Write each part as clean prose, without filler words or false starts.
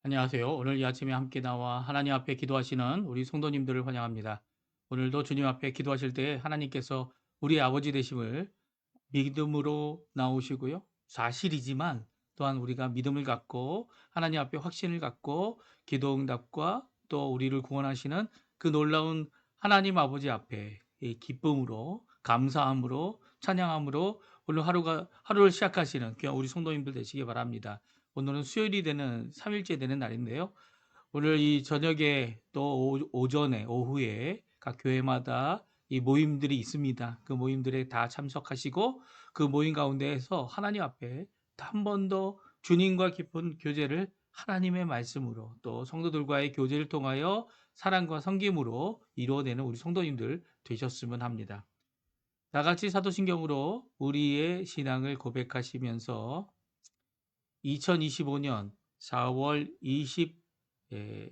안녕하세요. 오늘 이 아침에 함께 나와 하나님 앞에 기도하시는 우리 성도님들을 환영합니다. 오늘도 주님 앞에 기도하실 때 하나님께서 우리 아버지 되심을 믿음으로 나오시고요. 사실이지만 또한 우리가 믿음을 갖고 하나님 앞에 확신을 갖고 기도 응답과 또 우리를 구원하시는 그 놀라운 하나님 아버지 앞에 이 기쁨으로 감사함으로 찬양함으로 오늘 하루를 시작하시는 귀한 우리 성도님들 되시기 바랍니다. 오늘은 수요일이 되는 3일째 되는 날인데요. 오늘 이 저녁에 또 오전에 오후에 각 교회마다 이 모임들이 있습니다. 그 모임들에 다 참석하시고 그 모임 가운데에서 하나님 앞에 한 번 더 주님과 깊은 교제를 하나님의 말씀으로 또 성도들과의 교제를 통하여 사랑과 섬김으로 이루어내는 우리 성도님들 되셨으면 합니다. 나같이 사도신경으로 우리의 신앙을 고백하시면서 2025년 4월 20 예,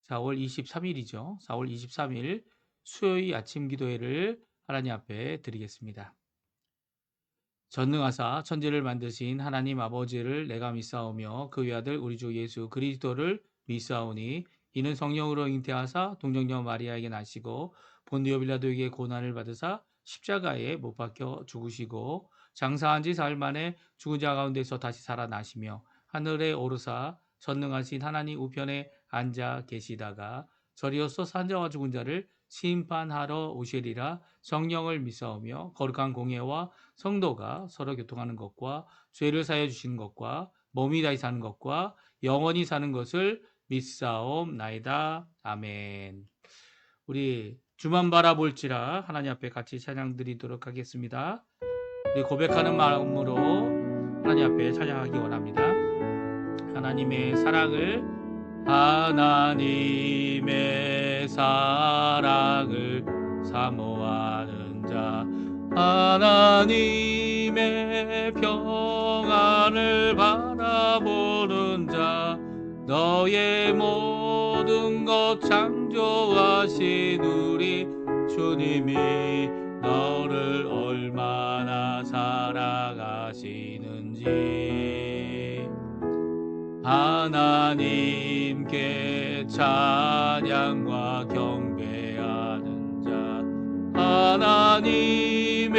4월 23일이죠. 4월 23일 수요일 아침 기도회를 하나님 앞에 드리겠습니다. 전능하사 천지를 만드신 하나님 아버지를 내가 믿사오며 그 외아들 우리 주 예수 그리스도를 믿사오니 이는 성령으로 잉태하사 동정녀 마리아에게 나시고 본디오 빌라도에게 고난을 받으사 십자가에 못 박혀 죽으시고 장사한 지 사흘 만에 죽은 자 가운데서 다시 살아나시며 하늘에 오르사 전능하신 하나님 우편에 앉아 계시다가 저리로서 산자와 죽은 자를 심판하러 오시리라. 성령을 믿사오며 거룩한 공예와 성도가 서로 교통하는 것과 죄를 사해 주시는 것과 몸이 다시 사는 것과 영원히 사는 것을 믿사옵나이다. 아멘. 우리 주만 바라볼지라 하나님 앞에 같이 찬양 드리도록 하겠습니다. 우리 고백하는 마음으로 하나님 앞에 찬양하기 원합니다. 하나님의 사랑을 사모하는 자 하나님의 평안을 바라보는 자 너의 모든 것 창조하신 우리 주님이 너를 얼마나 사랑하시는지 하나님께 찬양과 경배하는 자 하나님의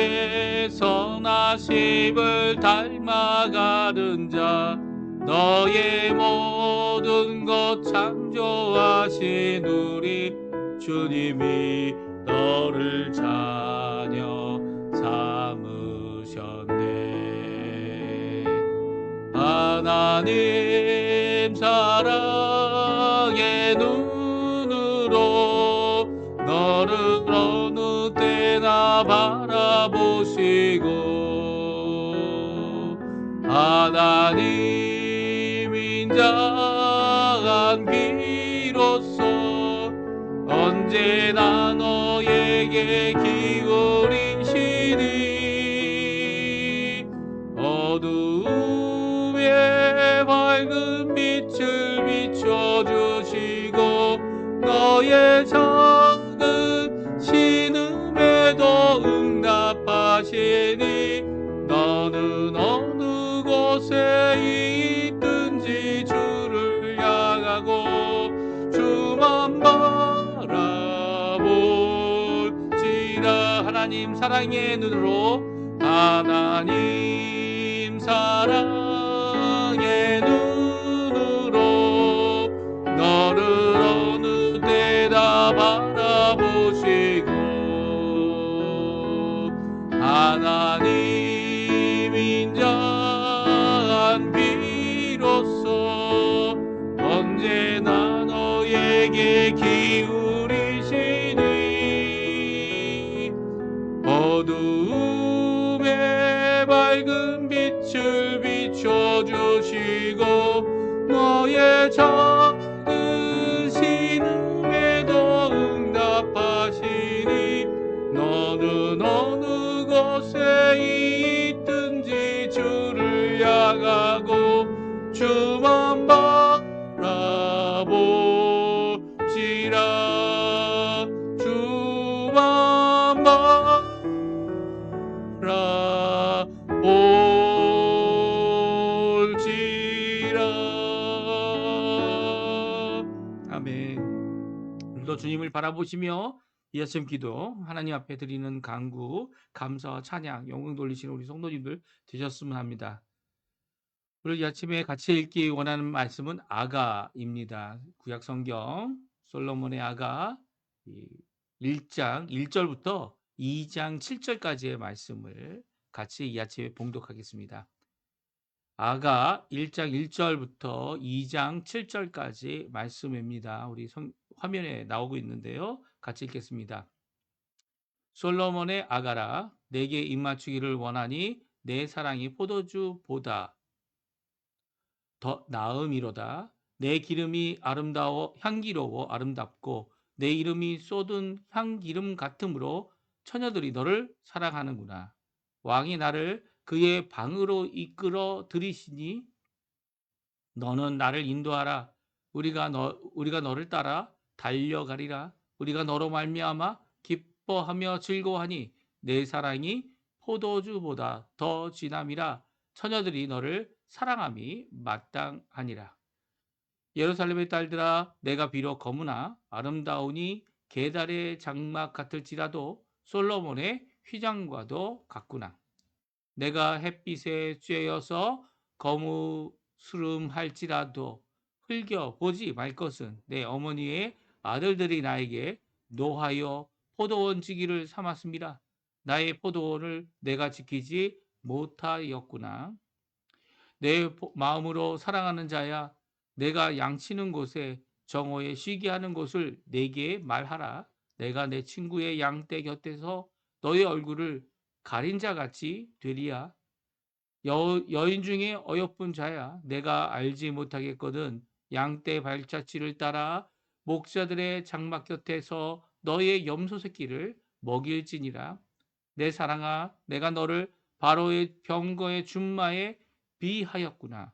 선하심을 닮아가는 자 너의 모든 것 창조하신 우리 주님이 너를 자녀 삼으셨네. 하나님 사랑의 눈으로 너를 어느 때나 바라보시고 하나님 인자한 비로소 언제나 너에게 기울이시니 어두움에 밝은 빛을 비춰주시고 너의 작은 신음에도 응답하시니 너는 어느 곳에 있든지 주를 향하고 주만 바라볼지라. 하나님 사랑의 눈으로 하나님 사랑의 눈으로 너를 어느 때나 바라보시고 하나님 인자한 비로소 언제나 너에게 기울이시니 어두움에 밝은 빛을 비춰주시고 너의 작은 신음에도 응답하시니 너는 어느 곳에 있든지 주를 향하고 주만 바라볼지라. 주만 바라볼지라. 아멘. 오늘도 주님을 바라보시며 이 아침 기도 하나님 앞에 드리는 간구, 감사와 찬양, 영광 돌리시는 우리 성도님들 되셨으면 합니다. 오늘 이 아침에 같이 읽기 원하는 말씀은 아가입니다. 구약 성경 솔로몬의 아가 1장 1절부터 2장 7절까지의 말씀을 같이 이 아침에 봉독하겠습니다. 아가 1장 1절부터 2장 7절까지 말씀입니다. 우리 화면에 나오고 있는데요. 같이 읽겠습니다. 솔로몬의 아가라, 내게 입맞추기를 원하니 내 사랑이 포도주보다 더 나음이로다. 내 기름이 향기로워 아름답고 내 이름이 쏟은 향기름 같으므로 처녀들이 너를 사랑하는구나. 왕이 나를 그의 방으로 이끌어 들이시니 너는 나를 인도하라. 우리가 너를 따라 달려가리라. 우리가 너로 말미암아 기뻐하며 즐거워하니 내 사랑이 포도주보다 더 진함이라. 처녀들이 너를 사랑함이 마땅하니라. 예루살렘의 딸들아, 내가 비록 거무나 아름다우니 계달의 장막 같을지라도 솔로몬의 휘장과도 같구나. 내가 햇빛에 쬐어서 거무스름할지라도 흘겨 보지 말 것은 내 어머니의 아들들이 나에게 노하여 포도원 지기를 삼았습니다. 나의 포도원을 내가 지키지 못하였구나. 내 마음으로 사랑하는 자야, 내가 양치는 곳에 정오에 쉬게 하는 곳을 내게 말하라. 내가 내 친구의 양떼 곁에서 너의 얼굴을 가린 자같이 되리야. 여인 중에 어여쁜 자야, 내가 알지 못하겠거든. 양떼 발자취를 따라 목자들의 장막 곁에서 너의 염소 새끼를 먹일지니라. 내 사랑아, 내가 너를 바로의 병거의 준마에 비하였구나.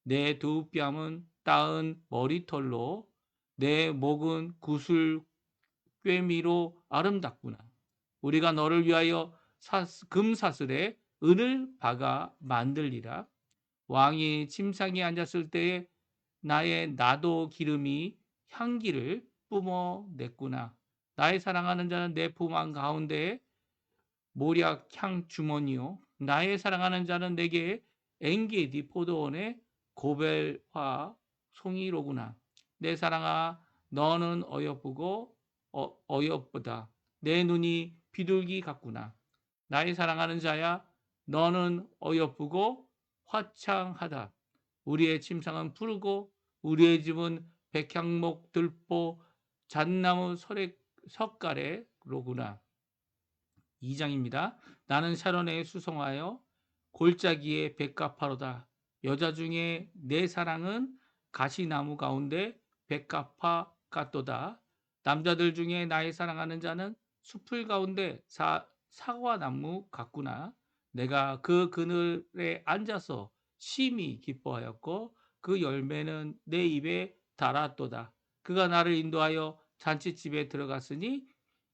내 두 뺨은 따은 머리털로 내 목은 구슬 꿰미로 아름답구나. 우리가 너를 위하여 금사슬에 은을 박아 만들리라. 왕이 침상에 앉았을 때에 나의 나도 기름이 향기를 뿜어냈구나. 나의 사랑하는 자는 내 품 가운데에 모략 향 주머니요. 나의 사랑하는 자는 내게 엔게디 포도원의 고벨화 송이로구나. 내 사랑아, 너는 어여쁘고 어여쁘다. 내 눈이 비둘기 같구나. 나의 사랑하는 자야, 너는 어여쁘고 화창하다. 우리의 침상은 푸르고 우리의 집은 백향목 들보 잣나무 석가래로구나. 2장입니다. 나는 샤론에 수송하여 골짜기에 백합화로다. 여자 중에 내 사랑은 가시나무 가운데 백합화 같도다. 남자들 중에 나의 사랑하는 자는 숲을 가운데 사과나무 같구나. 내가 그 그늘에 앉아서 심히 기뻐하였고 그 열매는 내 입에 달았도다. 그가 나를 인도하여 잔치집에 들어갔으니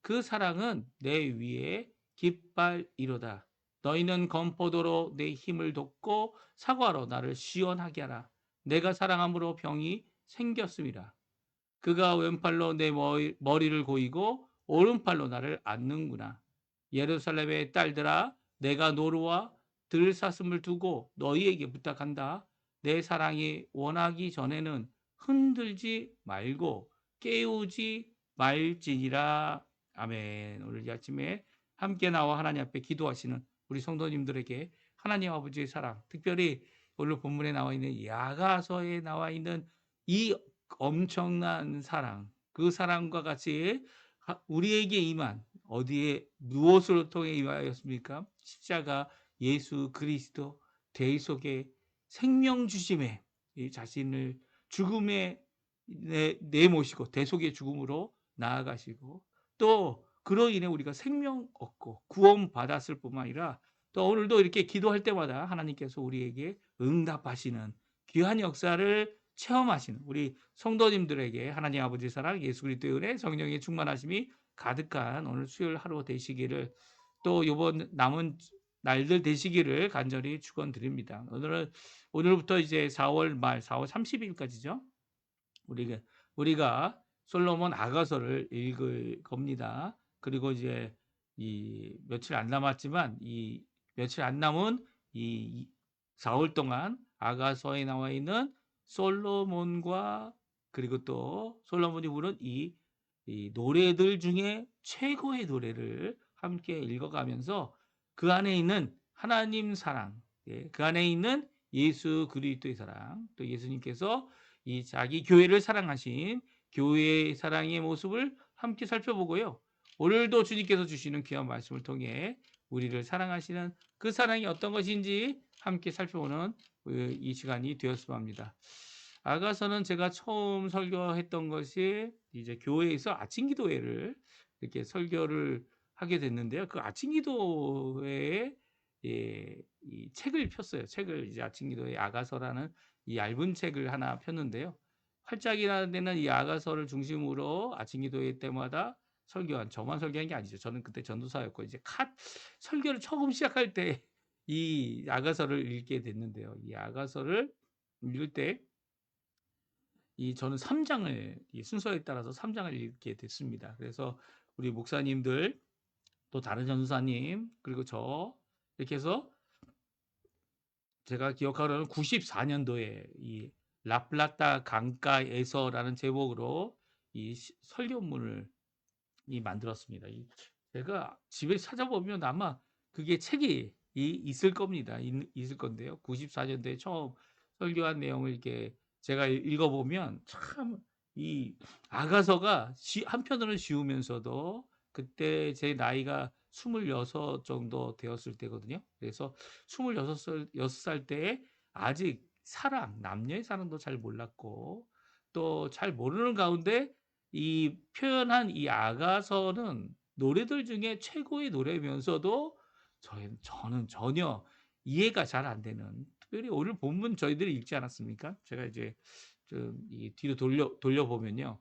그 사랑은 내 위에 깃발이로다. 너희는 건포도로 내 힘을 돋고 사과로 나를 시원하게 하라. 내가 사랑함으로 병이 생겼음이라. 그가 왼팔로 내 머리를 고이고 오른팔로 나를 안는구나. 예루살렘의 딸들아, 내가 노루와 들사슴을 두고 너희에게 부탁한다. 내 사랑이 원하기 전에는 흔들지 말고 깨우지 말지니라. 아멘. 오늘 이 아침에 함께 나와 하나님 앞에 기도하시는 우리 성도님들에게 하나님 아버지의 사랑, 특별히 오늘 본문에 나와 있는 야가서에 나와 있는 이 엄청난 사랑, 그 사랑과 같이 우리에게 임한 어디에 무엇으로 통해 임하였습니까? 십자가 예수 그리스도 대의 속에 생명 주심에 자신을 죽음에 내모시고 대속의 죽음으로 나아가시고 또 그로 인해 우리가 생명 얻고 구원 받았을 뿐만 아니라 또 오늘도 이렇게 기도할 때마다 하나님께서 우리에게 응답하시는 귀한 역사를 체험하시는 우리 성도님들에게 하나님 아버지 사랑, 예수 그리스도의 은혜, 성령의 충만하심이 가득한 오늘 수요일 하루 되시기를 또 이번 남은 날들 되시기를 간절히 축원드립니다. 오늘부터 이제 4월 말 4월 30일까지죠. 우리가 우리가 솔로몬 아가서를 읽을 겁니다. 그리고 이제 이 며칠 안 남았지만 이 며칠 안 남은 이 사흘 동안 아가서에 나와 있는 솔로몬과 그리고 또 솔로몬이 부른 이 노래들 중에 최고의 노래를 함께 읽어가면서 그 안에 있는 하나님 사랑, 예, 그 안에 있는 예수 그리스도의 사랑, 또 예수님께서 이 자기 교회를 사랑하신 교회의 사랑의 모습을 함께 살펴보고요. 오늘도 주님께서 주시는 귀한 말씀을 통해 우리를 사랑하시는 그 사랑이 어떤 것인지 함께 살펴보는 이 시간이 되었으면 합니다. 아가서는 제가 처음 설교했던 것이 이제 교회에서 아침 기도회를 이렇게 설교를 하게 됐는데요. 그 아침 기도회에 이 책을 폈어요. 책을 이제 아침 기도회 아가서라는 이 얇은 책을 하나 폈는데요. 활짝이나 되는 이 아가서를 중심으로 아침 기도회 때마다 저만 설교한 게 아니죠. 저는 그때 전도사였고 이제 설교를 처음 시작할 때 이 아가서를 읽게 됐는데요. 이 아가서를 읽을 때 저는 3장을 이 순서에 따라서 3장을 읽게 됐습니다. 그래서 우리 목사님들 또 다른 전도사님 그리고 저 이렇게 해서 제가 기억하기로는 94년도에 이 라플라타 강가에서라는 제목으로 이 설교문을 만들었습니다. 제가 집에 찾아보면 아마 그게 책이 있을 겁니다. 있을 건데요. 94년도에 처음 설교한 내용을 이렇게 제가 읽어보면 참 이 아가서가 한편으로는 쉬우면서도 그때 제 나이가 26 정도 되었을 때거든요. 그래서 26살 때에 아직 남녀의 사랑도 잘 몰랐고 또 잘 모르는 가운데 이 표현한 이 아가서는 노래들 중에 최고의 노래면서도 저는 전혀 이해가 잘 안 되는 특별히 오늘 본문 저희들이 읽지 않았습니까? 제가 이제 좀 이 뒤로 돌려보면요.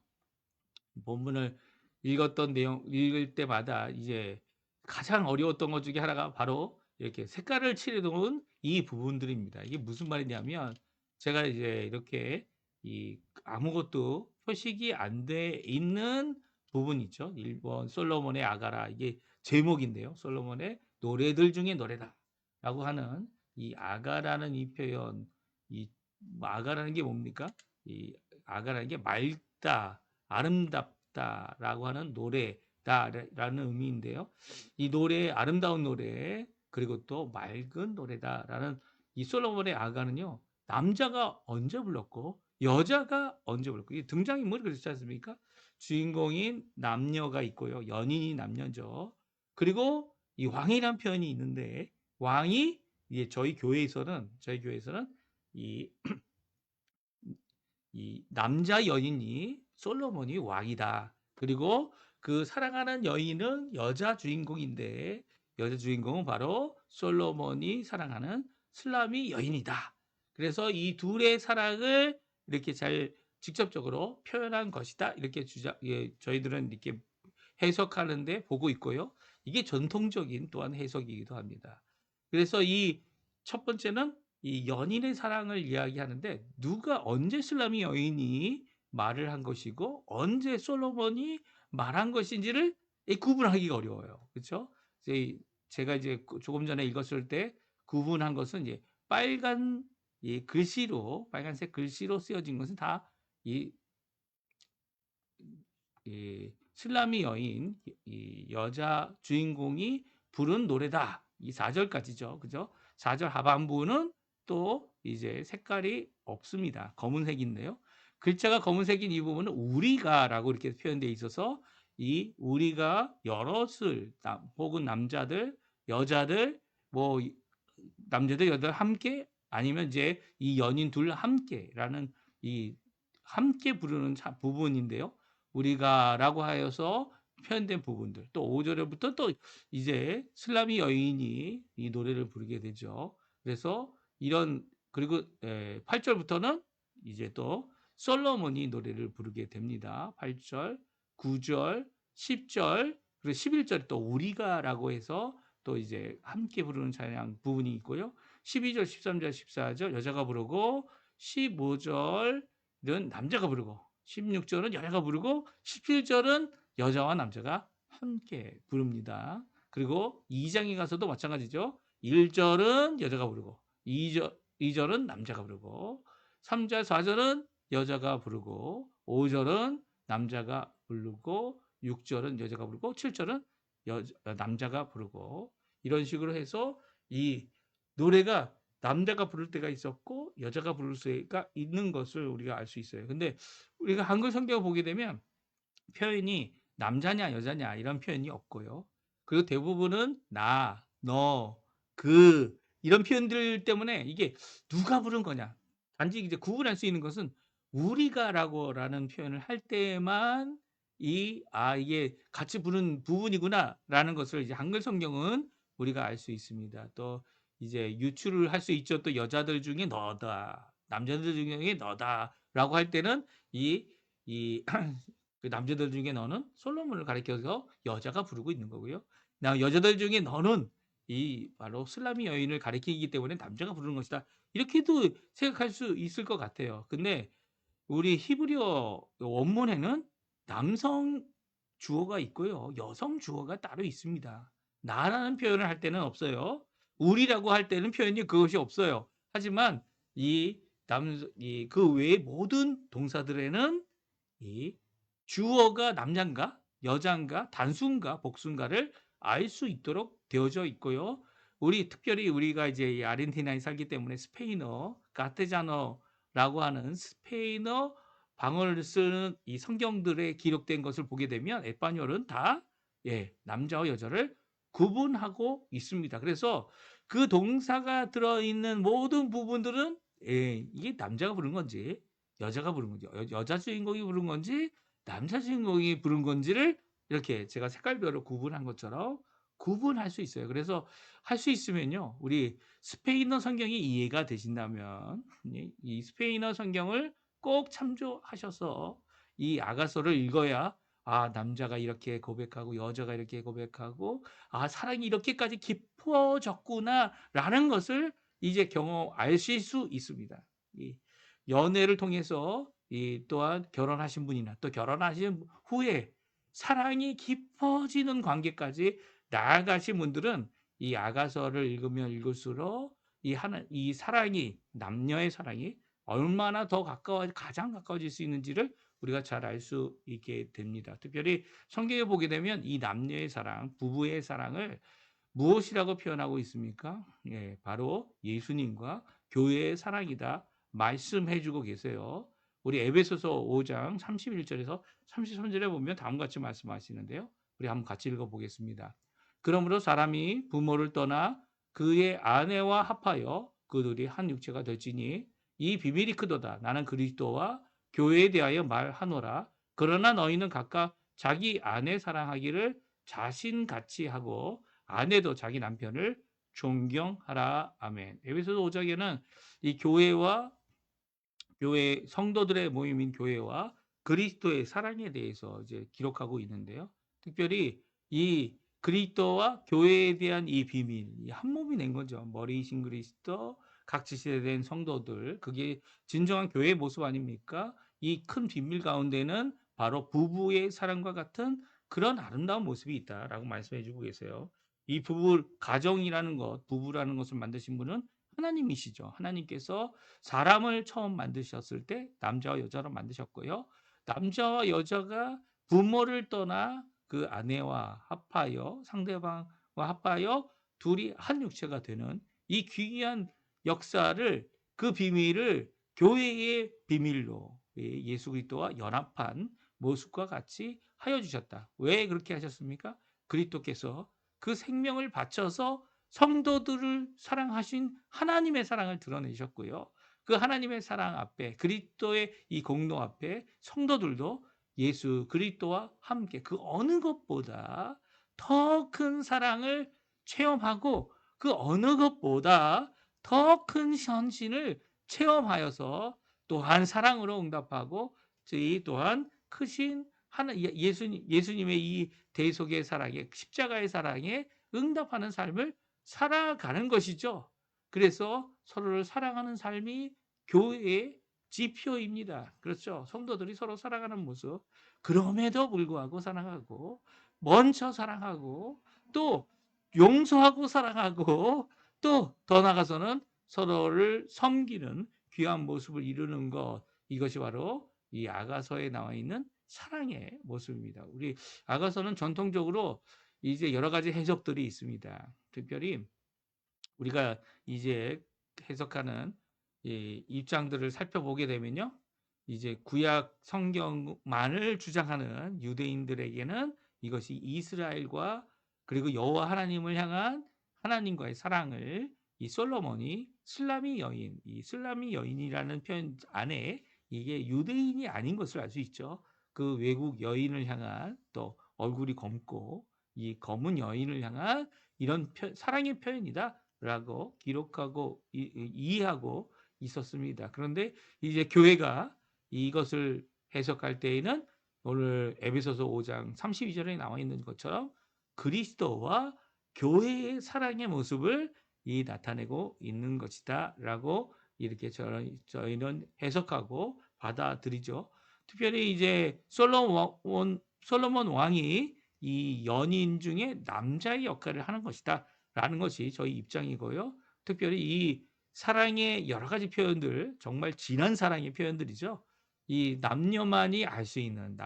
본문을 읽었던 내용 읽을 때마다 이제 가장 어려웠던 것 중에 하나가 바로 이렇게 색깔을 칠해놓은 이 부분들입니다. 이게 무슨 말이냐면 제가 이제 이렇게 아무것도 표식이 안 돼 있는 부분 있죠. 1번 솔로몬의 아가라 이게 제목인데요. 솔로몬의 노래들 중에 노래다라고 하는 이 아가라는 이 표현, 이 아가라는 게 뭡니까? 이 아가라는 게 맑다, 아름답다라고 하는 노래다라는 의미인데요. 이 노래 아름다운 노래 그리고 또 맑은 노래다라는 이 솔로몬의 아가는요. 남자가 언제 불렀고 여자가 언제 불렀고 이 등장인물이 그렇지 않습니까? 주인공인 남녀가 있고요. 연인이 남녀죠. 그리고 이 왕이란 표현이 있는데 왕이 저희 교회에서는 이 남자 여인이 솔로몬이 왕이다. 그리고 그 사랑하는 여인은 여자 주인공인데 여자 주인공은 바로 솔로몬이 사랑하는 슬라미 여인이다. 그래서 이 둘의 사랑을 이렇게 잘 직접적으로 표현한 것이다. 이렇게 저희들은 이렇게 해석하는데 보고 있고요. 이게 전통적인 또한 해석이기도 합니다. 그래서 이 첫 번째는 이 연인의 사랑을 이야기하는데 누가 언제 슬라미 여인이 말을 한 것이고 언제 솔로몬이 말한 것인지를 구분하기가 어려워요. 그렇죠? 제가 이제 조금 전에 읽었을 때 구분한 것은 이제 빨간색 글씨로 쓰여진 것은 다 슬라미 여인, 이 여자 주인공이 부른 노래다. 이 4절까지죠. 그죠? 4절 하반부는 또 이제 색깔이 없습니다. 검은색인데요. 글자가 검은색인 이 부분은 우리가라고 이렇게 표현되어 있어서 이 우리가 여럿을 혹은 남자들, 여자들, 뭐 남자들, 여자들 함께 아니면 이제 이 연인 둘 함께라는 이 함께 부르는 부분인데요. 우리가라고 하여서 표현된 부분들 또 5절부터 또 이제 슬라미 여인이 이 노래를 부르게 되죠. 그래서 그리고 8절부터는 이제 또 솔로몬이 노래를 부르게 됩니다. 8절, 9절, 10절 그리고 11절 또 우리가라고 해서 또 이제 함께 부르는 찬양 부분이 있고요. 12절, 13절, 14절 여자가 부르고 15절은 남자가 부르고 16절은 여자가 부르고 17절은 여자와 남자가 함께 부릅니다. 그리고 2장에 가서도 마찬가지죠. 1절은 여자가 부르고 2절은 남자가 부르고 3절, 4절은 여자가 부르고 5절은 남자가 부르고 6절은 여자가 부르고 7절은 남자가 부르고 이런 식으로 해서 이 노래가 남자가 부를 때가 있었고 여자가 부를 때가 있는 것을 우리가 알 수 있어요. 근데 우리가 한글 성경을 보게 되면 표현이 남자냐 여자냐 이런 표현이 없고요. 그리고 대부분은 나, 너, 그 이런 표현들 때문에 이게 누가 부른 거냐. 단지 이제 구분할 수 있는 것은 우리가라고라는 표현을 할 때만 이게 같이 부른 부분이구나라는 것을 이제 한글 성경은 우리가 알 수 있습니다. 또 이제 유추를 할 수 있죠. 또 여자들 중에 너다, 남자들 중에 너다라고 할 때는 이 그 남자들 중에 너는 솔로몬을 가리켜서 여자가 부르고 있는 거고요. 여자들 중에 너는 이 바로 슬라미 여인을 가리키기 때문에 남자가 부르는 것이다. 이렇게도 생각할 수 있을 것 같아요. 근데 우리 히브리어 원문에는 남성 주어가 있고요. 여성 주어가 따로 있습니다. 나라는 표현을 할 때는 없어요. 우리라고 할 때는 표현이 그것이 없어요. 하지만 그 외의 모든 동사들에는 이 주어가 남자인가 여자인가 단수인가 복수인가를 알 수 있도록 되어져 있고요. 특별히 우리가 이제 이 아르헨티나에 살기 때문에 스페인어, 카테자노라고 하는 스페인어 방언을 쓰는 이 성경들에 기록된 것을 보게 되면 에스파뇰은 다 남자와 여자를 구분하고 있습니다. 그래서 그 동사가 들어있는 모든 부분들은 이게 남자가 부른 건지 여자가 부른 건지 여자 주인공이 부른 건지 남자 주인공이 부른 건지를 이렇게 제가 색깔별로 구분한 것처럼 구분할 수 있어요. 그래서 할 수 있으면요. 우리 스페인어 성경이 이해가 되신다면 이 스페인어 성경을 꼭 참조하셔서 이 아가서를 읽어야 남자가 이렇게 고백하고 여자가 이렇게 고백하고 사랑이 이렇게까지 깊어졌구나라는 것을 이제 아실 수 있습니다. 이 연애를 통해서 또한 결혼하신 분이나 또 결혼하신 후에 사랑이 깊어지는 관계까지 나아가신 분들은 이 아가서를 읽으면 읽을수록 이 사랑이 남녀의 사랑이 얼마나 더 가장 가까워질 수 있는지를 우리가 잘 알 수 있게 됩니다. 특별히 성경에 보게 되면 이 남녀의 사랑, 부부의 사랑을 무엇이라고 표현하고 있습니까? 바로 예수님과 교회의 사랑이다 말씀해 주고 계세요. 우리 에베소서 5장 31절에서 33절에 보면 다음과 같이 말씀하시는데요. 우리 한번 같이 읽어 보겠습니다. 그러므로 사람이 부모를 떠나 그의 아내와 합하여 그들이 한 육체가 될지니 이 비밀이 크도다. 나는 그리스도와 교회에 대하여 말하노라. 그러나 너희는 각각 자기 아내 사랑하기를 자신같이 하고 아내도 자기 남편을 존경하라. 아멘. 에베소서 5장에는 이 교회 성도들의 모임인 교회와 그리스도의 사랑에 대해서 이제 기록하고 있는데요. 특별히 이 그리스도와 교회에 대한 이 비밀, 한 몸이 된 거죠. 머리이신 그리스도, 각지시대 된 성도들, 그게 진정한 교회의 모습 아닙니까? 이 큰 비밀 가운데는 바로 부부의 사랑과 같은 그런 아름다운 모습이 있다라고 말씀해 주고 계세요. 이 가정이라는 것, 부부라는 것을 만드신 분은 하나님이시죠. 하나님께서 사람을 처음 만드셨을 때 남자와 여자로 만드셨고요. 남자와 여자가 부모를 떠나 그 아내와 합하여 상대방과 합하여 둘이 한 육체가 되는 이 귀한 역사를 그 비밀을 교회의 비밀로 예수 그리스도와 연합한 모습과 같이 하여 주셨다. 왜 그렇게 하셨습니까? 그리스도께서 그 생명을 바쳐서 성도들을 사랑하신 하나님의 사랑을 드러내셨고요. 그 하나님의 사랑 앞에 그리스도의 이 공동 앞에 성도들도 예수 그리스도와 함께 그 어느 것보다 더 큰 사랑을 체험하고 그 어느 것보다 더 큰 헌신을 체험하여서 또한 사랑으로 응답하고 저희 또한 크신 예수님의 이 대속의 사랑에 십자가의 사랑에 응답하는 삶을 살아가는 것이죠. 그래서 서로를 사랑하는 삶이 교회의 지표입니다. 그렇죠? 성도들이 서로 사랑하는 모습. 그럼에도 불구하고 사랑하고 먼저 사랑하고 또 용서하고 사랑하고 또 더 나아가서는 서로를 섬기는 귀한 모습을 이루는 것. 이것이 바로 이 아가서에 나와 있는 사랑의 모습입니다. 우리 아가서는 전통적으로 이제 여러 가지 해석들이 있습니다. 특별히 우리가 이제 해석하는 이 입장들을 살펴보게 되면요. 이제 구약 성경만을 주장하는 유대인들에게는 이것이 이스라엘과 그리고 여호와 하나님을 향한 하나님과의 사랑을 이 솔로몬이 슬라미 여인, 이 슬라미 여인이라는 표현 안에 이게 유대인이 아닌 것을 알 수 있죠. 그 외국 여인을 향한 또 얼굴이 검고 이 검은 여인을 향한 이런 사랑의 표현이다라고 기록하고 이해하고 있었습니다. 그런데 이제 교회가 이것을 해석할 때에는 오늘 에베소서 5장 32절에 나와 있는 것처럼 그리스도와 교회의 사랑의 모습을 나타내고 있는 것이다라고 이렇게 저희는 해석하고 받아들이죠. 특별히 이제 솔로몬 왕이 이 연인 중에 남자의 역할을 하는 것이다라는 것이 저희 입장이고요. 특별히 이 사랑의 여러 가지 표현들, 정말 진한 사랑의 표현들이죠. 이 남녀만이 알 수 있는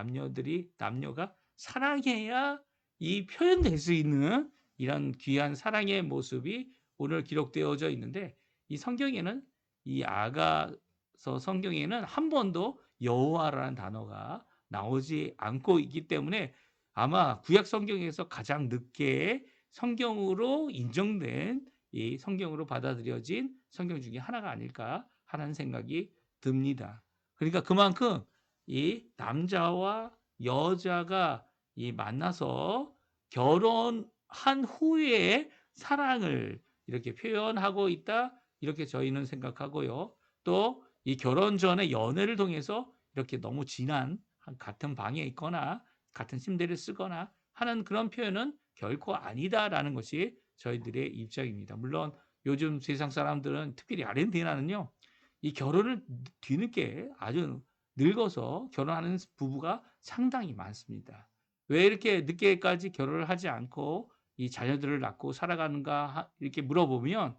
남녀가 사랑해야 이 표현될 수 있는 이런 귀한 사랑의 모습이 오늘 기록되어져 있는데 이 성경에는 이 아가서 성경에는 한 번도 여호와라는 단어가 나오지 않고 있기 때문에 아마 구약 성경에서 가장 늦게 성경으로 인정된 이 성경으로 받아들여진 성경 중에 하나가 아닐까 하는 생각이 듭니다. 그러니까 그만큼 이 남자와 여자가 이 만나서 결혼한 후에 사랑을 이렇게 표현하고 있다. 이렇게 저희는 생각하고요. 또 이 결혼 전에 연애를 통해서 이렇게 너무 진한 같은 방에 있거나 같은 침대를 쓰거나 하는 그런 표현은 결코 아니다라는 것이 저희들의 입장입니다. 물론 요즘 세상 사람들은 특별히 아르헨티나는요. 이 결혼을 뒤늦게 아주 늙어서 결혼하는 부부가 상당히 많습니다. 왜 이렇게 늦게까지 결혼을 하지 않고 이 자녀들을 낳고 살아가는가 이렇게 물어보면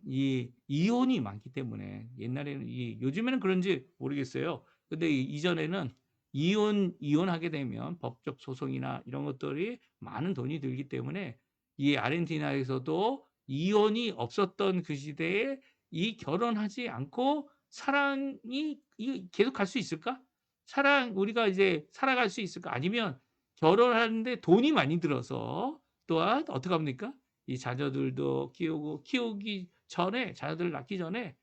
이 이혼이 많기 때문에 옛날에는 요즘에는 그런지 모르겠어요. 근데 이전에는 이혼하게 되면 법적 소송이나 이런 것들이 많은 돈이 들기 때문에 이 아르헨티나에서도 이혼이 없었던 그 시대에 이 결혼하지 않고 사랑이 계속 갈 수 있을까? 우리가 이제 살아갈 수 있을까? 아니면 결혼하는데 돈이 많이 들어서 또한 어떻게 합니까? 이 자녀들도 키우기 전에 자녀들을 낳기 전에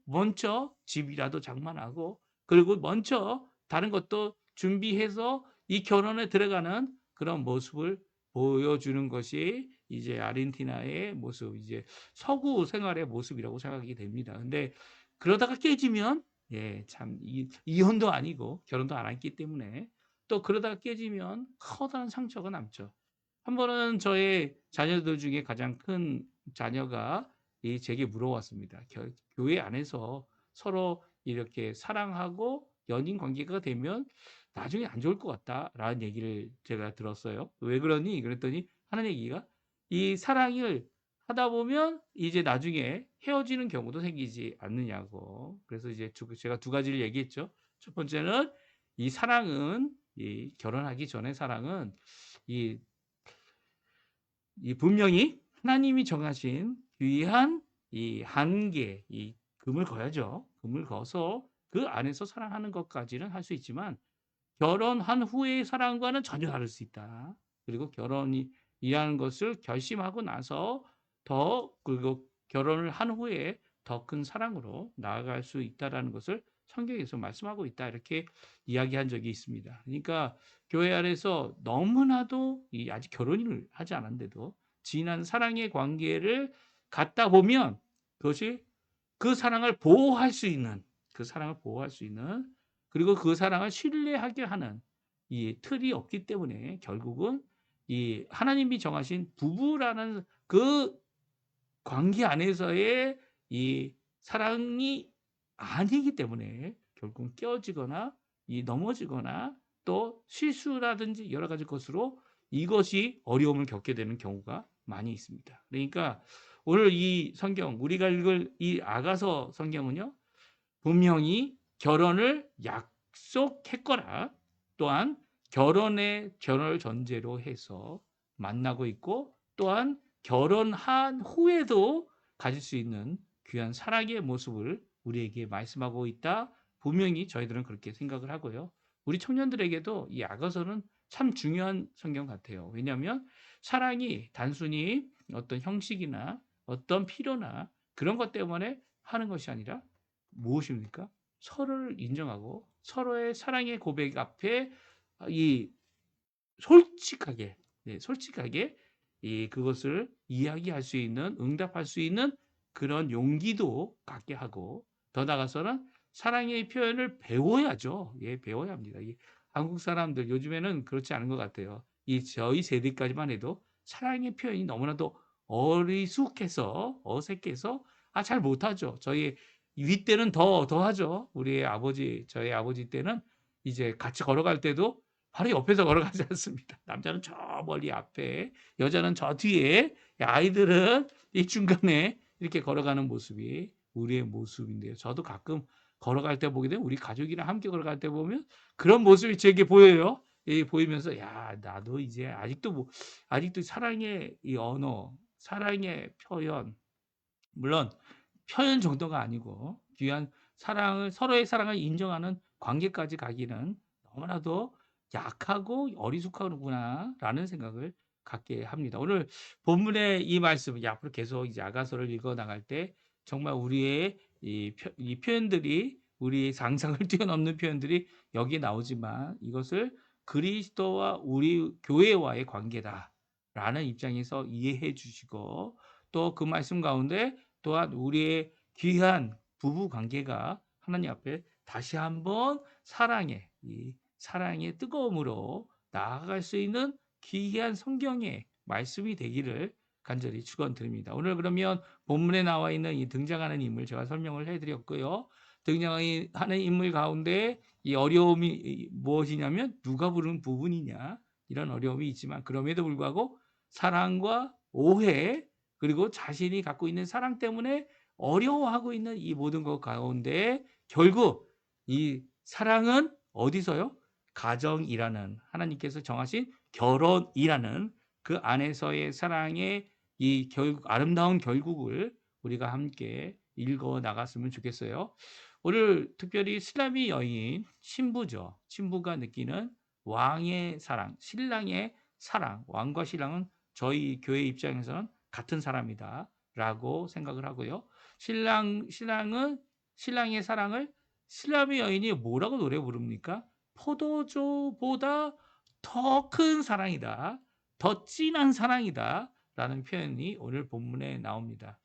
먼저 집이라도 장만하고 그리고 먼저 다른 것도 준비해서 이 결혼에 들어가는 그런 모습을 보여주는 것이 이제 아르헨티나의 모습, 이제 서구 생활의 모습이라고 생각이 됩니다. 근데 그러다가 깨지면 참 이혼도 아니고 결혼도 안 했기 때문에 또 그러다가 깨지면 커다란 상처가 남죠. 한 번은 저의 자녀들 중에 가장 큰 자녀가 제게 물어왔습니다. 교회 안에서 서로 이렇게 사랑하고 연인 관계가 되면 나중에 안 좋을 것 같다라는 얘기를 제가 들었어요. 왜 그러니? 그랬더니 하는 얘기가 이 사랑을 하다 보면 이제 나중에 헤어지는 경우도 생기지 않느냐고. 그래서 이제 제가 두 가지를 얘기했죠. 첫 번째는 이 사랑은 결혼하기 전의 사랑은 이 분명히 하나님이 정하신 귀한 이 한계, 이 금을 거야죠. 금을 거서 그 안에서 사랑하는 것까지는 할 수 있지만 결혼한 후의 사랑과는 전혀 다를 수 있다. 그리고 결혼이라는 것을 결심하고 나서 그리고 결혼을 한 후에 더 큰 사랑으로 나아갈 수 있다라는 것을 성경에서 말씀하고 있다. 이렇게 이야기한 적이 있습니다. 그러니까 교회 안에서 너무나도 아직 결혼을 하지 않았는데도 진한 사랑의 관계를 갖다 보면 그것이 그 사랑을 보호할 수 있는 그리고 그 사랑을 신뢰하게 하는 이 틀이 없기 때문에 결국은 이 하나님이 정하신 부부라는 그 관계 안에서의 이 사랑이 아니기 때문에 결국은 깨어지거나 이 넘어지거나 또 실수라든지 여러 가지 것으로 이것이 어려움을 겪게 되는 경우가 많이 있습니다. 그러니까 오늘 이 성경 우리가 읽을 이 아가서 성경은요. 분명히 결혼을 약속했거나 또한 결혼을 전제로 해서 만나고 있고 또한 결혼한 후에도 가질 수 있는 귀한 사랑의 모습을 우리에게 말씀하고 있다. 분명히 저희들은 그렇게 생각을 하고요. 우리 청년들에게도 이 야고보서는 참 중요한 성경 같아요. 왜냐하면 사랑이 단순히 어떤 형식이나 어떤 필요나 그런 것 때문에 하는 것이 아니라 무엇입니까? 서로를 인정하고 서로의 사랑의 고백 앞에 이 솔직하게, 네, 솔직하게 그것을 이야기할 수 있는, 응답할 수 있는 그런 용기도 갖게 하고 더 나아가서는 사랑의 표현을 배워야죠. 예, 배워야 합니다. 이 한국 사람들 요즘에는 그렇지 않은 것 같아요. 이 저희 세대까지만 해도 사랑의 표현이 너무나도 어리숙해서 어색해서 잘 못하죠. 저희 윗때는 더 하죠. 저희 아버지 때는 이제 같이 걸어갈 때도 바로 옆에서 걸어가지 않습니다. 남자는 저 멀리 앞에, 여자는 저 뒤에, 아이들은 이 중간에 이렇게 걸어가는 모습이 우리의 모습인데요. 저도 가끔 걸어갈 때 보게 되면 우리 가족이랑 함께 걸어갈 때 보면 그런 모습이 제게 보여요. 보이면서 야, 나도 이제 아직도 사랑의 이 언어, 사랑의 표현, 물론 표현 정도가 아니고 귀한 사랑을 서로의 사랑을 인정하는 관계까지 가기는 너무나도 약하고 어리숙하구나라는 생각을 갖게 합니다. 오늘 본문의 이 말씀, 앞으로 계속 이제 아가서를 읽어 나갈 때 정말 우리의 이 표현들이 우리의 상상을 뛰어넘는 표현들이 여기에 나오지만 이것을 그리스도와 우리 교회와의 관계다라는 입장에서 이해해 주시고 또 그 말씀 가운데 또한 우리의 귀한 부부 관계가 하나님 앞에 다시 한번 사랑의 뜨거움으로 나아갈 수 있는 귀한 성경의 말씀이 되기를 간절히 축원드립니다. 오늘 그러면 본문에 나와 있는 이 등장하는 인물 제가 설명을 해드렸고요. 등장하는 인물 가운데 이 어려움이 무엇이냐면 누가 부른 부분이냐 이런 어려움이 있지만 그럼에도 불구하고 사랑과 오해 그리고 자신이 갖고 있는 사랑 때문에 어려워하고 있는 이 모든 것 가운데 결국 이 사랑은 어디서요? 가정이라는 하나님께서 정하신 결혼이라는 그 안에서의 사랑의 이 아름다운 결국을 우리가 함께 읽어 나갔으면 좋겠어요. 오늘 특별히 슬라미 여인 신부죠. 신부가 느끼는 왕의 사랑, 신랑의 사랑, 왕과 신랑은 저희 교회 입장에서는 같은 사람이다라고 생각을 하고요. 신랑의 사랑을 슬라미 여인이 뭐라고 노래 부릅니까? 포도주보다 더 큰 사랑이다. 더 진한 사랑이다. 라는 표현이 오늘 본문에 나옵니다.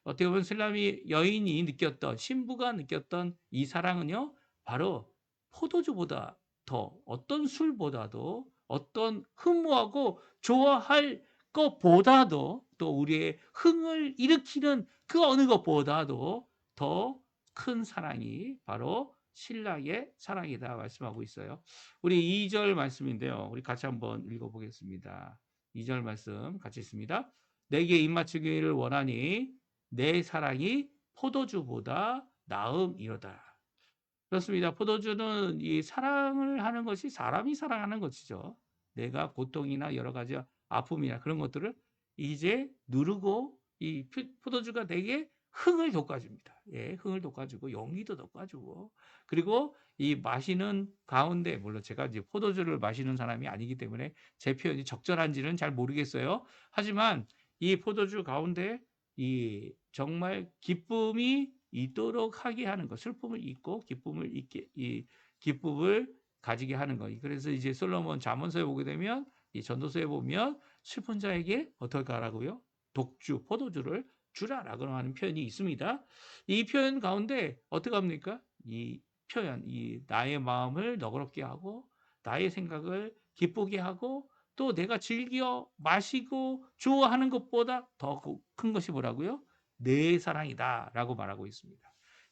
어떻게 보면 슬라미 여인이 느꼈던, 신부가 느꼈던 이 사랑은요, 바로 포도주보다 더 어떤 술보다도 어떤 흠모하고 좋아할 것보다도 또 우리의 흥을 일으키는 그 어느 것보다도 더 큰 사랑이 바로 신랑의 사랑이다 말씀하고 있어요. 우리 2절 말씀인데요. 우리 같이 한번 읽어보겠습니다. 2절 말씀 같이 있습니다. 내게 입맞추기를 원하니 내 사랑이 포도주보다 나음이로다. 그렇습니다. 포도주는 이 사랑을 하는 것이 사람이 사랑하는 것이죠. 내가 고통이나 여러 가지 아픔이나 그런 것들을 이제 누르고 이 포도주가 내게 흥을 돋궈줍니다. 예, 흥을 돋궈주고 용기도 돋궈주고 그리고 이 마시는 가운데 물론 제가 이제 포도주를 마시는 사람이 아니기 때문에 제 표현이 적절한지는 잘 모르겠어요. 하지만 이 포도주 가운데 이 정말 기쁨이 있도록 하게 하는 것, 슬픔을 잊고 기쁨을 가지게 하는 것. 그래서 이제 솔로몬 잠언서에 보게 되면 이 전도서에 보면 슬픈 자에게 어떻게 하라고요? 독주, 포도주를 주라라고 하는 표현이 있습니다. 이 표현 가운데 어떻게 합니까? 이 표현, 이 나의 마음을 너그럽게 하고 나의 생각을 기쁘게 하고 또 내가 즐겨 마시고 좋아하는 것보다 더 큰 것이 뭐라고요? 내 사랑이다라고 말하고 있습니다.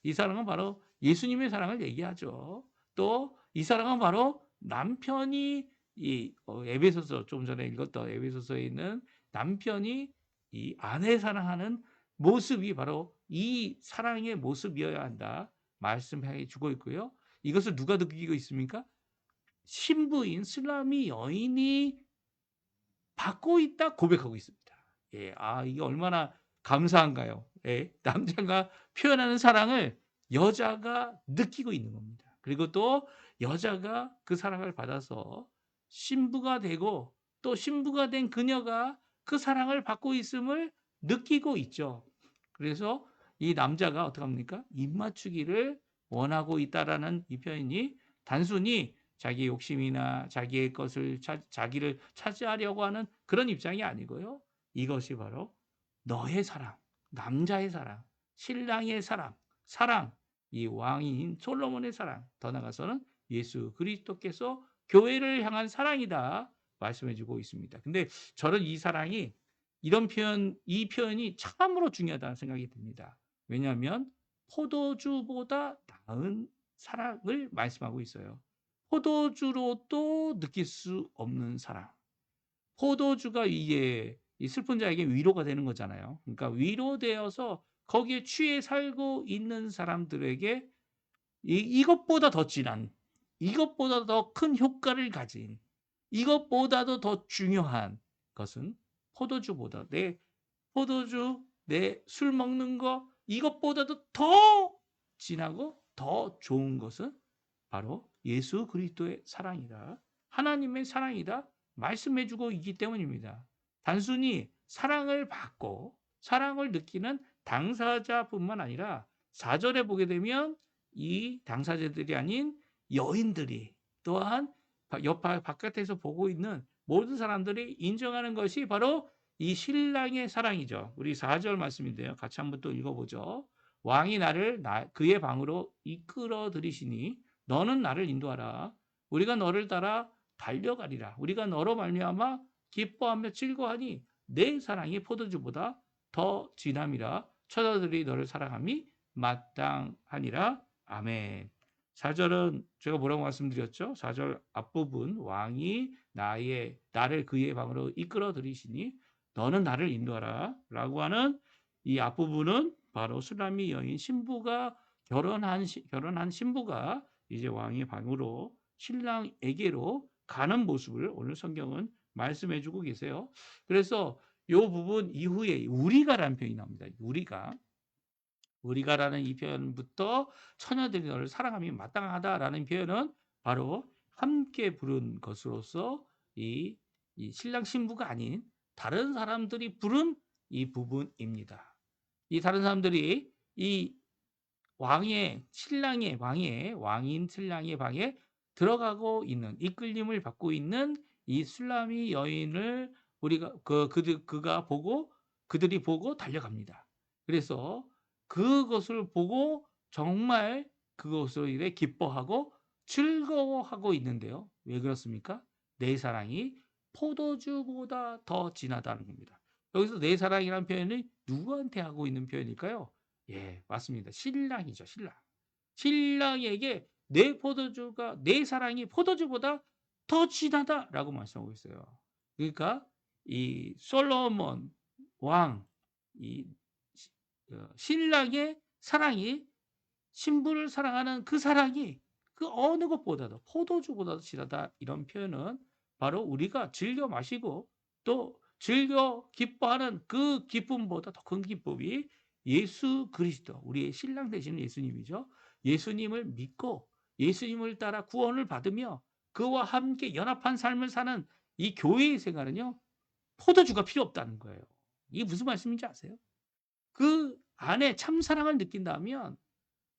이 사랑은 바로 예수님의 사랑을 얘기하죠. 또 이 사랑은 바로 남편이 에베소서 좀 전에 읽었던 에베소서에 있는 남편이 이 아내 사랑하는 모습이 바로 이 사랑의 모습이어야 한다 말씀해 주고 있고요. 이것을 누가 느끼고 있습니까? 신부인 술라미 여인이 받고 있다 고백하고 있습니다. 예. 이게 얼마나 감사한가요? 예. 남자가 표현하는 사랑을 여자가 느끼고 있는 겁니다. 그리고 또 여자가 그 사랑을 받아서 신부가 되고 또 신부가 된 그녀가 그 사랑을 받고 있음을 느끼고 있죠. 그래서 이 남자가 어떡합니까? 입맞추기를 원하고 있다라는 이 표현이 단순히 자기 욕심이나 자기의 것을 자기를 차지하려고 하는 그런 입장이 아니고요. 이것이 바로 너의 사랑, 남자의 사랑, 신랑의 사랑, 이 왕인 솔로몬의 사랑, 더 나아가서는 예수 그리스도께서 교회를 향한 사랑이다 말씀해 주고 있습니다. 근데 저는 이 사랑이 이 표현이 참으로 중요하다는 생각이 듭니다. 왜냐하면 포도주보다 나은 사랑을 말씀하고 있어요. 포도주로도 느낄 수 없는 사랑. 포도주가 이게 이 슬픈 자에게 위로가 되는 거잖아요. 그러니까 위로되어서 거기에 취해 살고 있는 사람들에게 이것보다 더 진한, 이것보다 더 큰 효과를 가진, 이것보다도 더 중요한 것은 포도주보다 내 술 먹는 거 이것보다도 더 진하고 더 좋은 것은 바로 예수 그리스도의 사랑이다. 하나님의 사랑이다. 말씀해 주고 있기 때문입니다. 단순히 사랑을 받고 사랑을 느끼는 당사자뿐만 아니라 4절에 보게 되면 이 당사자들이 아닌 여인들이 또한 바깥에서 보고 있는 모든 사람들이 인정하는 것이 바로 이 신랑의 사랑이죠. 우리 4절 말씀인데요. 같이 한번 또 읽어보죠. 왕이 나를 그의 방으로 이끌어 들이시니 너는 나를 인도하라. 우리가 너를 따라 달려가리라. 우리가 너로 말미암아 기뻐하며 즐거하니 내 사랑이 포도주보다 더 진함이라. 처자들이 너를 사랑함이 마땅하니라. 아멘. 4절은 제가 뭐라고 말씀드렸죠? 4절 앞부분 왕이 나를 그의 방으로 이끌어 들이시니 너는 나를 인도하라 라고 하는 이 앞부분은 바로 술람미 여인 신부가 결혼한 신부가 이제 왕의 방으로 신랑에게로 가는 모습을 오늘 성경은 말씀해 주고 계세요. 그래서 요 부분 이후에 우리가라는 표현이 나옵니다. 우리가라는 이 표현부터 처녀들이 너를 사랑함이 마땅하다라는 표현은 바로 함께 부른 것으로서 이 신랑 신부가 아닌 다른 사람들이 부른 이 부분입니다. 이 다른 사람들이 이 왕인 신랑의 방에 들어가고 있는 이끌림을 받고 있는 이 술람이 여인을 우리가 그들이 보고 달려갑니다. 그래서 그것을 보고 정말 그것으로 인해 기뻐하고 즐거워하고 있는데요. 왜 그렇습니까? 내 사랑이 포도주보다 더 진하다는 겁니다. 여기서 내 사랑이라는 표현이 누구한테 하고 있는 표현일까요? 예, 맞습니다. 신랑이죠, 신랑. 신랑에게 내 사랑이 포도주보다 더 진하다라고 말씀하고 있어요. 그러니까 이 솔로몬 왕, 이 신랑의 사랑이 신부를 사랑하는 그 사랑이 그 어느 것보다도 포도주보다도 진하다 이런 표현은 바로 우리가 즐겨 마시고 또 즐겨 기뻐하는 그 기쁨보다 더 큰 기쁨이 예수 그리스도 우리의 신랑 되시는 예수님이죠. 예수님을 믿고 예수님을 따라 구원을 받으며 그와 함께 연합한 삶을 사는 이 교회의 생활은요. 포도주가 필요 없다는 거예요. 이게 무슨 말씀인지 아세요? 그 안에 참사랑을 느낀다면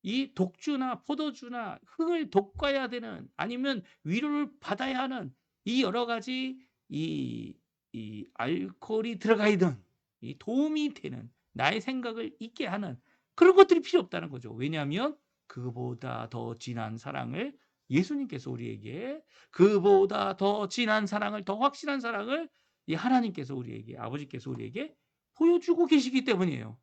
이 독주나 포도주나 흙을 돋궈야 되는 아니면 위로를 받아야 하는 이 여러 가지 이 알코올이 들어가 있는 이 도움이 되는 나의 생각을 잊게 하는 그런 것들이 필요 없다는 거죠. 왜냐하면 그보다 더 진한 사랑을 예수님께서 우리에게 그보다 더 진한 사랑을 더 확실한 사랑을 이 하나님께서 우리에게 아버지께서 우리에게 보여주고 계시기 때문이에요.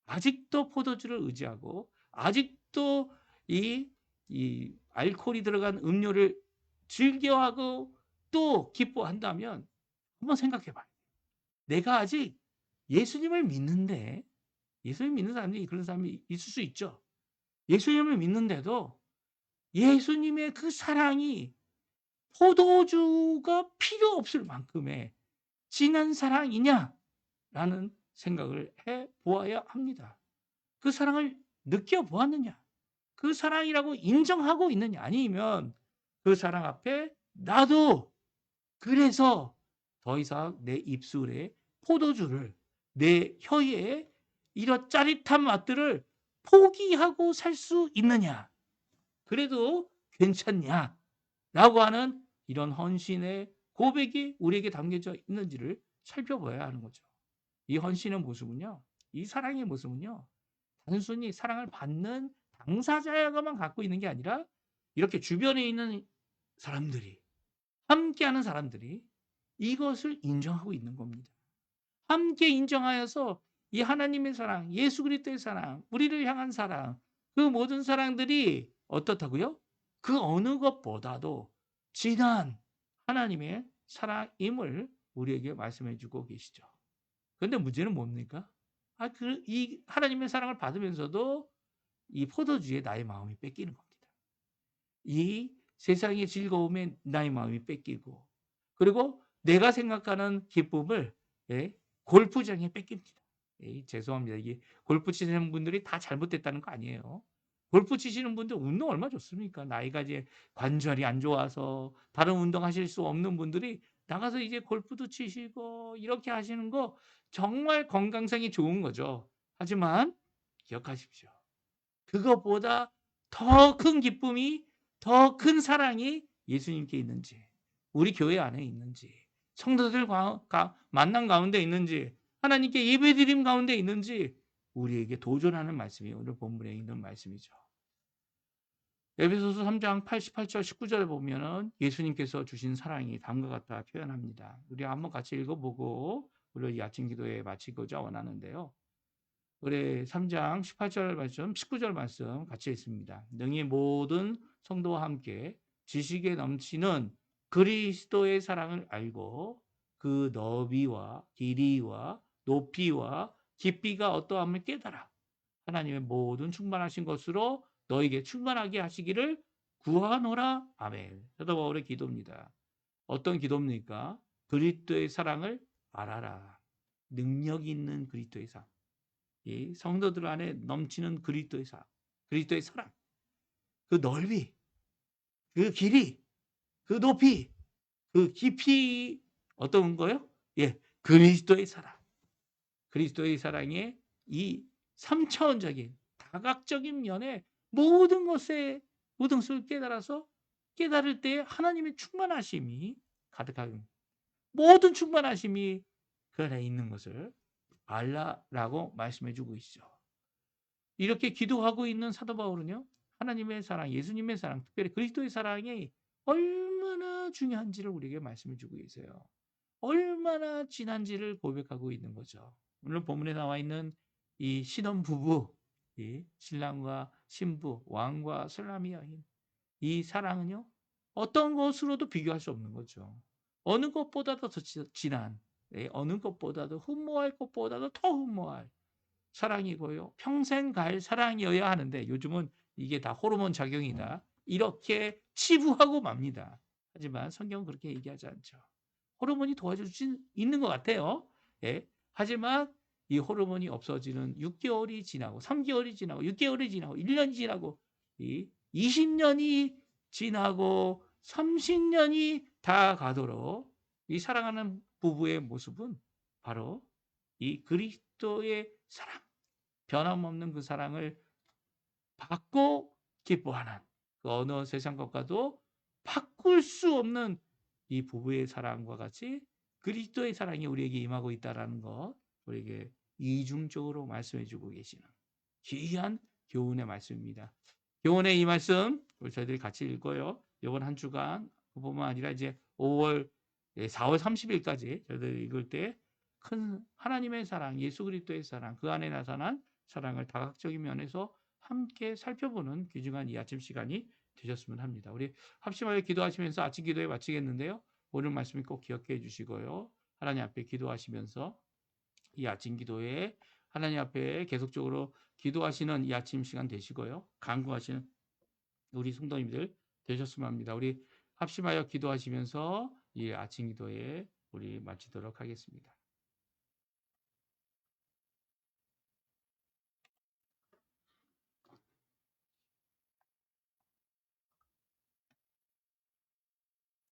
아직도 포도주를 의지하고 아직도 이, 이 알코올이 들어간 음료를 즐겨하고 또 기뻐한다면 한번 생각해 봐요. 내가 아직 예수님을 믿는데, 예수님 믿는 사람이 그런 사람이 있을 수 있죠. 예수님을 믿는데도 예수님의 그 사랑이 포도주가 필요 없을 만큼의 진한 사랑이냐라는 생각을 해 보아야 합니다. 그 사랑을 느껴보았느냐? 그 사랑이라고 인정하고 있느냐? 아니면 그 사랑 앞에 나도 그래서 더 이상 내 입술에 포도주를, 내 혀에 이런 짜릿한 맛들을 포기하고 살 수 있느냐? 그래도 괜찮냐? 라고 하는 이런 헌신의 고백이 우리에게 담겨져 있는지를 살펴봐야 하는 거죠. 이 헌신의 모습은요, 이 사랑의 모습은요, 단순히 사랑을 받는 당사자가만 갖고 있는 게 아니라 이렇게 주변에 있는 사람들이, 함께하는 사람들이 이것을 인정하고 있는 겁니다. 함께 인정하여서 이 하나님의 사랑, 예수 그리스도의 사랑, 우리를 향한 사랑, 그 모든 사랑들이 어떻다고요? 그 어느 것보다도 진한 하나님의 사랑임을 우리에게 말씀해 주고 계시죠. 그런데 문제는 뭡니까? 이 하나님의 사랑을 받으면서도 이 포도주에 나의 마음이 뺏기는 겁니다. 이 세상의 즐거움에 나의 마음이 뺏기고, 그리고 내가 생각하는 기쁨을, 예, 골프장에 뺏깁니다. 죄송합니다. 이게 골프 치시는 분들이 다 잘못됐다는 거 아니에요. 골프 치시는 분들 운동 얼마나 좋습니까? 나이가 이제 관절이 안 좋아서 다른 운동 하실 수 없는 분들이 나가서 이제 골프도 치시고 이렇게 하시는 거 정말 건강상이 좋은 거죠. 하지만 기억하십시오. 그것보다 더 큰 기쁨이, 더 큰 사랑이 예수님께 있는지, 우리 교회 안에 있는지, 성도들 만남 가운데 있는지, 하나님께 예배드림 가운데 있는지 우리에게 도전하는 말씀이 오늘 본문에 있는 말씀이죠. 에베소서 3장 88절 19절에 보면은 예수님께서 주신 사랑이 다음과 같다 표현합니다. 우리 한번 같이 읽어보고 우리 이 아침 기도에 마치고자 원하는데요. 우리 3장 18절 말씀, 19절 말씀 같이 읽습니다. 능히 모든 성도와 함께 지식에 넘치는 그리스도의 사랑을 알고 그 너비와 길이와 높이와 깊이가 어떠함을 깨달아 하나님의 모든 충만하신 것으로 너에게 충만하게 하시기를 구하노라. 아멘. 사도 바울의 기도입니다. 어떤 기도입니까? 그리스도의 사랑을 알아라. 능력 있는 그리스도의 사랑. 이 성도들 안에 넘치는 그리스도의 사랑, 그리스도의 사랑, 그 넓이, 그 길이, 그 높이, 그 깊이 어떤 거요? 예, 그리스도의 사랑, 그리스도의 사랑의 이 3차원적인 다각적인 면에 모든 것에 모든 것을 깨달아서 깨달을 때 하나님의 충만하심이 가득하게 모든 충만하심이 그 안에 있는 것을 알라라고 말씀해 주고 있죠. 이렇게 기도하고 있는 사도 바울은요. 하나님의 사랑, 예수님의 사랑, 특별히 그리스도의 사랑이 얼마나 중요한지를 우리에게 말씀해 주고 계세요. 얼마나 진한지를 고백하고 있는 거죠. 오늘 본문에 나와 있는 이 신혼부부, 이 신랑과 신부, 왕과 술람이 여인, 이 사랑은요. 어떤 것으로도 비교할 수 없는 거죠. 어느 것보다도 더 진한, 어느 것보다도 흠모할 것보다도 더 흠모할 사랑이고요. 평생 갈 사랑이어야 하는데 요즘은 이게 다 호르몬 작용이다. 이렇게 치부하고 맙니다. 하지만 성경은 그렇게 얘기하지 않죠. 호르몬이 도와줄 수 있는 것 같아요. 예. 하지만 이 호르몬이 없어지는 6개월이 지나고 3개월이 지나고 6개월이 지나고 1년이 지나고 이 20년이 지나고 30년이 다 가도록 이 사랑하는 부부의 모습은 바로 이 그리스도의 사랑, 변함없는 그 사랑을 받고 기뻐하는 그 어느 세상 것과도 바꿀 수 없는 이 부부의 사랑과 같이 그리스도의 사랑이 우리에게 임하고 있다는 것 우리에게 이중적으로 말씀해 주고 계시는 귀한 교훈의 말씀입니다. 교훈의 이 말씀 우리 저희들이 같이 읽어요. 이번 한 주간 그뿐만 아니라 이제 4월 30일까지 저희들이 읽을 때 큰 하나님의 사랑, 예수 그리스도의 사랑, 그 안에 나타난 사랑을 다각적인 면에서 함께 살펴보는 귀중한 이 아침 시간이 되셨으면 합니다. 우리 합심하여 기도하시면서 아침 기도회 마치겠는데요. 오늘 말씀 꼭 기억해 주시고요. 하나님 앞에 기도하시면서 이 아침 기도에 하나님 앞에 계속적으로 기도하시는 이 아침 시간 되시고요. 간구하시는 우리 성도님들 되셨으면 합니다. 우리 합심하여 기도하시면서 이 아침 기도에 우리 마치도록 하겠습니다.